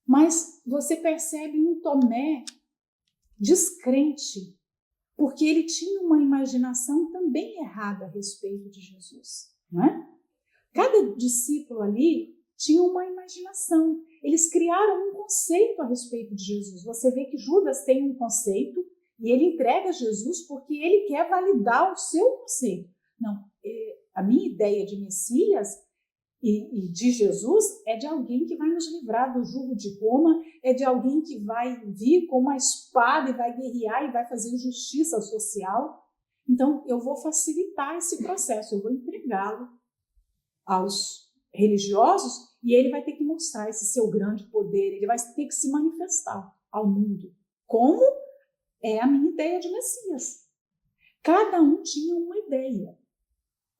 Mas você percebe um Tomé descrente, porque ele tinha uma imaginação também errada a respeito de Jesus, não é? Cada discípulo ali tinha uma imaginação. Eles criaram um conceito a respeito de Jesus. Você vê que Judas tem um conceito e ele entrega Jesus porque ele quer validar o seu conceito. Não, a minha ideia de Messias e de Jesus é de alguém que vai nos livrar do jugo de Roma, é de alguém que vai vir com uma espada e vai guerrear e vai fazer justiça social. Então, eu vou facilitar esse processo, eu vou entregá-lo aos religiosos e ele vai ter que mostrar esse seu grande poder, ele vai ter que se manifestar ao mundo. Como é a minha ideia de Messias. Cada um tinha uma ideia,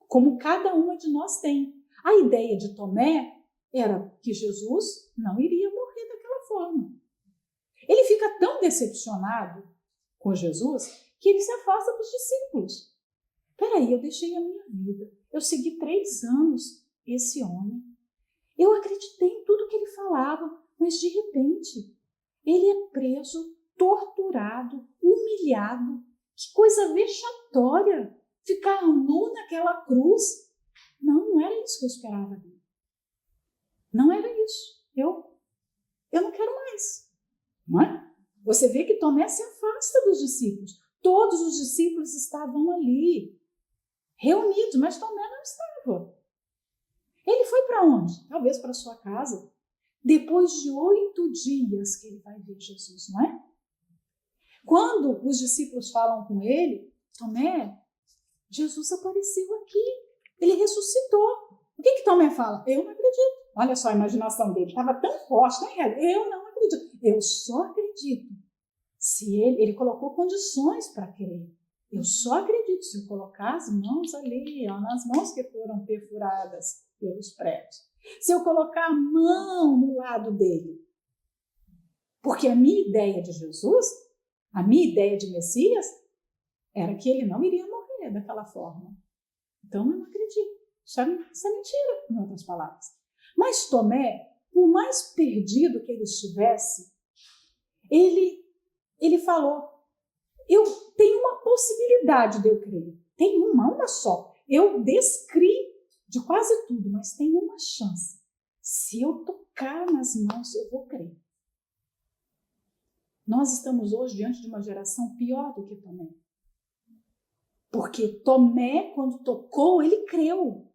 como cada uma de nós tem. A ideia de Tomé era que Jesus não iria morrer daquela forma. Ele fica tão decepcionado com Jesus que ele se afasta dos discípulos. Peraí, eu deixei a minha vida, eu segui 3 anos esse homem, eu acreditei em tudo que ele falava, mas de repente ele é preso, torturado, humilhado. Que coisa vexatória, ficar nu naquela cruz. Não era isso que eu esperava dele. Não era isso. Eu não quero mais. Não é? Você vê que Tomé se afasta dos discípulos. Todos os discípulos estavam ali, reunidos, mas Tomé não estava. Ele foi para onde? Talvez para sua casa. Depois de 8 dias que ele vai ver Jesus, não é? Quando os discípulos falam com ele, Tomé, Jesus apareceu aqui. Ele ressuscitou. O que Tomé fala? Eu não acredito. Olha só a imaginação dele. Estava tão forte, né? Eu não acredito. Eu só acredito se ele colocou condições para crer. Eu só acredito se eu colocar as mãos ali, ó, nas mãos que foram perfuradas pelos pregos. Se eu colocar a mão no lado dele. Porque a minha ideia de Jesus, a minha ideia de Messias, era que ele não iria morrer daquela forma. Então, eu não acredito. Isso é mentira, em outras palavras. Mas Tomé, por mais perdido que ele estivesse, ele falou, eu tenho uma possibilidade de eu crer. Tem uma só. Eu descri de quase tudo, mas tem uma chance. Se eu tocar nas mãos, eu vou crer. Nós estamos hoje diante de uma geração pior do que Tomé. Porque Tomé, quando tocou, ele creu.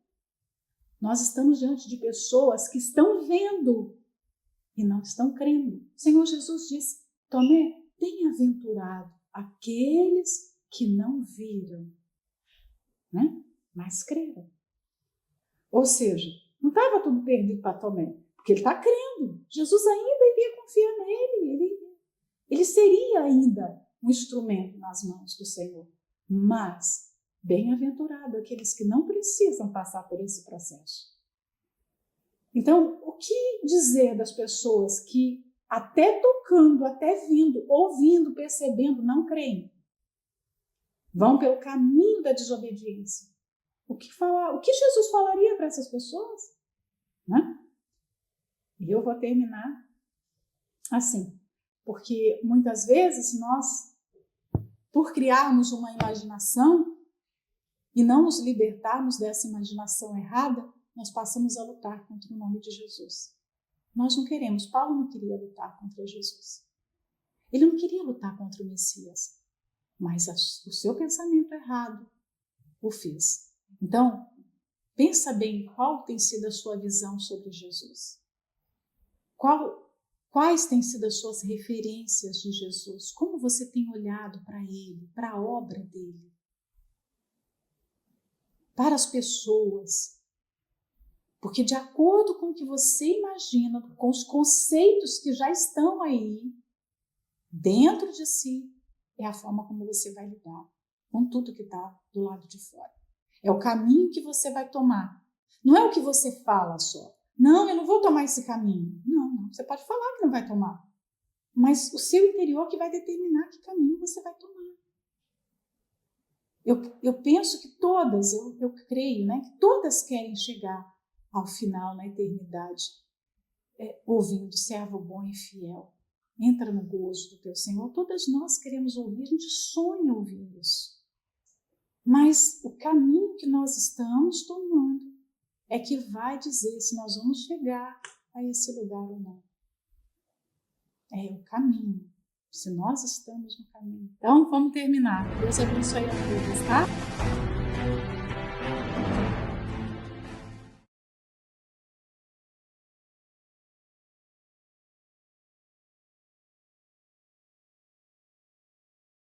Nós estamos diante de pessoas que estão vendo e não estão crendo. O Senhor Jesus disse, Tomé, bem-aventurado aqueles que não viram, né? Mas creram. Ou seja, não estava tudo perdido para Tomé, porque ele está crendo. Jesus ainda iria confiar nele. Ele seria ainda um instrumento nas mãos do Senhor. Mas, bem-aventurado aqueles que não precisam passar por esse processo. Então, o que dizer das pessoas que até tocando, até vindo, ouvindo, percebendo, não creem? Vão pelo caminho da desobediência. O que Jesus falaria para essas pessoas? Né? E eu vou terminar assim, porque muitas vezes nós, por criarmos uma imaginação e não nos libertarmos dessa imaginação errada, nós passamos a lutar contra o nome de Jesus. Nós não queremos. Paulo não queria lutar contra Jesus. Ele não queria lutar contra o Messias, mas o seu pensamento errado o fez. Então, pensa bem qual tem sido a sua visão sobre Jesus. Quais têm sido as suas referências de Jesus? Como você tem olhado para ele, para a obra dele? Para as pessoas. Porque de acordo com o que você imagina, com os conceitos que já estão aí, dentro de si, é a forma como você vai lidar com tudo que está do lado de fora. É o caminho que você vai tomar. Não é o que você fala só. Não, eu não vou tomar esse caminho. Não. Você pode falar que não vai tomar. Mas o seu interior que vai determinar que caminho você vai tomar. Eu penso que todas, eu creio, né, que todas querem chegar ao final, na eternidade, ouvindo, servo bom e fiel. Entra no gozo do teu Senhor. Todas nós queremos ouvir, a gente sonha ouvir isso. Mas o caminho que nós estamos tomando é que vai dizer se nós vamos chegar a esse lugar ou não. É o caminho, se nós estamos no caminho. Então, vamos terminar. Deus abençoe a todos, tá?